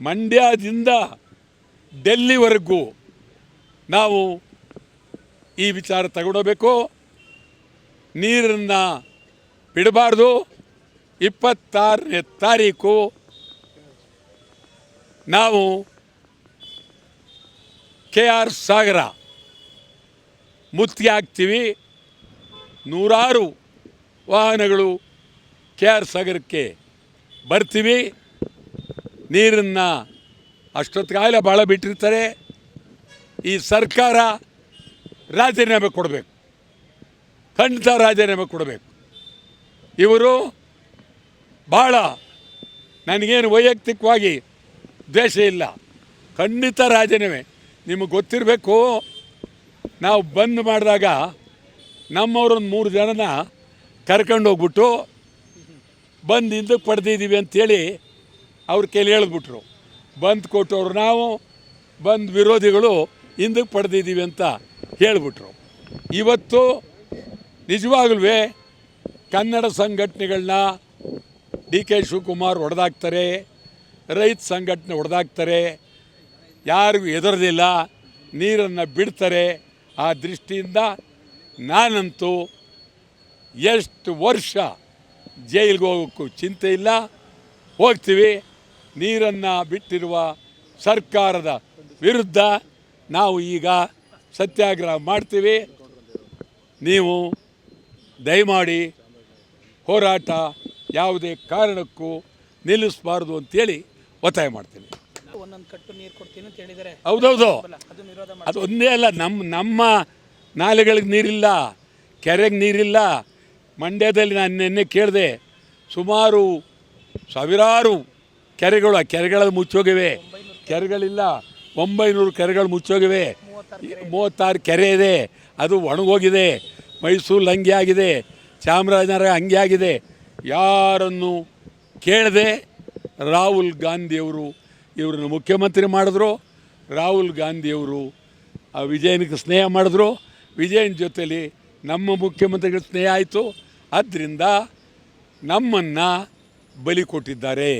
ಮಂಡ್ಯದಿಂದ ಡೆಲ್ಲಿವರೆಗೂ ನಾವು ಈ ವಿಚಾರ ತಗೊಂಡೋಗಬೇಕು. ನೀರನ್ನು ಬಿಡಬಾರ್ದು. 26ನೇ ತಾರೀಕು ನಾವು KR ಸಾಗರ ಮುತ್ತಿಗೆ ಹಾಕ್ತೀವಿ. ನೂರಾರು ವಾಹನಗಳು KR ಸಾಗರಕ್ಕೆ ಬರ್ತೀವಿ. ನೀರನ್ನು ಅಷ್ಟೊತ್ತಿಗಾಗಲೇ ಭಾಳ ಬಿಟ್ಟಿರ್ತಾರೆ. ಈ ಸರ್ಕಾರ ರಾಜೀನಾಮೆ ಕೊಡಬೇಕು, ಖಂಡಿತ ರಾಜೀನಾಮೆ ಕೊಡಬೇಕು. ಇವರು ಭಾಳ, ನನಗೇನು ವೈಯಕ್ತಿಕವಾಗಿ ದ್ವೇಷ ಇಲ್ಲ, ಖಂಡಿತ ರಾಜೀನಾಮೆ. ನಿಮಗೆ ಗೊತ್ತಿರಬೇಕು, ನಾವು ಬಂದ್ ಮಾಡಿದಾಗ ನಮ್ಮವ್ರೊಂದು 3 ಜನನ ಕರ್ಕೊಂಡು ಹೋಗ್ಬಿಟ್ಟು ಬಂದು ಹಿಂದಕ್ಕೆ ಪಡೆದಿದ್ದೀವಿ ಅಂಥೇಳಿ ಅವ್ರ ಕೈಲಿ ಹೇಳಿದ್ಬಿಟ್ರು. ಬಂದು ಕೊಟ್ಟವ್ರು ನಾವು, ಬಂದು ವಿರೋಧಿಗಳು ಹಿಂದಕ್ಕೆ ಪಡೆದಿದ್ದೀವಿ ಅಂತ ಹೇಳಿಬಿಟ್ರು. ಇವತ್ತು ನಿಜವಾಗ್ಲೂ ಕನ್ನಡ ಸಂಘಟನೆಗಳನ್ನ DK ಶಿವಕುಮಾರ್ ಹೊಡೆದಾಕ್ತಾರೆ, ರೈತ ಸಂಘಟನೆ ಹೊಡೆದಾಕ್ತಾರೆ, ಯಾರಿಗೂ ಹೆದರೋದಿಲ್ಲ, ನೀರನ್ನು ಬಿಡ್ತಾರೆ. ಆ ದೃಷ್ಟಿಯಿಂದ ನಾನಂತೂ ಎಷ್ಟು ವರ್ಷ ಜೈಲಿಗೆ ಹೋಗೋಕ್ಕೂ ಚಿಂತೆ ಇಲ್ಲ, ಹೋಗ್ತೀವಿ. ನೀರನ್ನು ಬಿಟ್ಟಿರುವ ಸರ್ಕಾರದ ವಿರುದ್ಧ ನಾವು ಈಗ ಸತ್ಯಾಗ್ರಹ ಮಾಡ್ತೀವಿ. ನೀವು ದಯಮಾಡಿ ಹೋರಾಟ ಯಾವುದೇ ಕಾರಣಕ್ಕೂ ನಿಲ್ಲಿಸಬಾರ್ದು ಅಂತೇಳಿ ಒತ್ತಾಯ ಮಾಡ್ತೀನಿ. ಹೌದೌದು, ಅದು ಒಂದೇ ಅಲ್ಲ, ನಮ್ಮ ನಾಲೆಗಳಿಗೆ ನೀರಿಲ್ಲ, ಕೆರೆಗೆ ನೀರಿಲ್ಲ. ಮಂಡ್ಯದಲ್ಲಿ ನಾನು ನಿನ್ನೆ ಕೇಳಿದೆ, ಸುಮಾರು ಸಾವಿರಾರು ಕೆರೆಗಳು, ಆ ಕೆರೆಗಳಲ್ಲಿ ಮುಚ್ಚೋಗಿವೆ. ಕೆರೆಗಳಿಲ್ಲ, 900 ಕೆರೆಗಳು ಮುಚ್ಚೋಗಿವೆ. 36 ಕೆರೆ ಇದೆ, ಅದು ಒಣಗೋಗಿದೆ. ಮೈಸೂರು ಹಂಗೆ ಆಗಿದೆ, ಚಾಮರಾಜನಗರ ಹಂಗೆ ಆಗಿದೆ. ಯಾರನ್ನು ಕೇಳದೆ ರಾಹುಲ್ ಗಾಂಧಿಯವರು ಇವ್ರನ್ನ ಮುಖ್ಯಮಂತ್ರಿ ಮಾಡಿದ್ರು. ರಾಹುಲ್ ಗಾಂಧಿಯವರು ವಿಜಯನಿಗೆ ಸ್ನೇಹ ಮಾಡಿದ್ರು. ವಿಜಯನ ಜೊತೆಲಿ ನಮ್ಮ ಮುಖ್ಯಮಂತ್ರಿಗಳ ಸ್ನೇಹ ಆಯಿತು. ಆದ್ದರಿಂದ ನಮ್ಮನ್ನು ಬಲಿ ಕೊಟ್ಟಿದ್ದಾರೆ.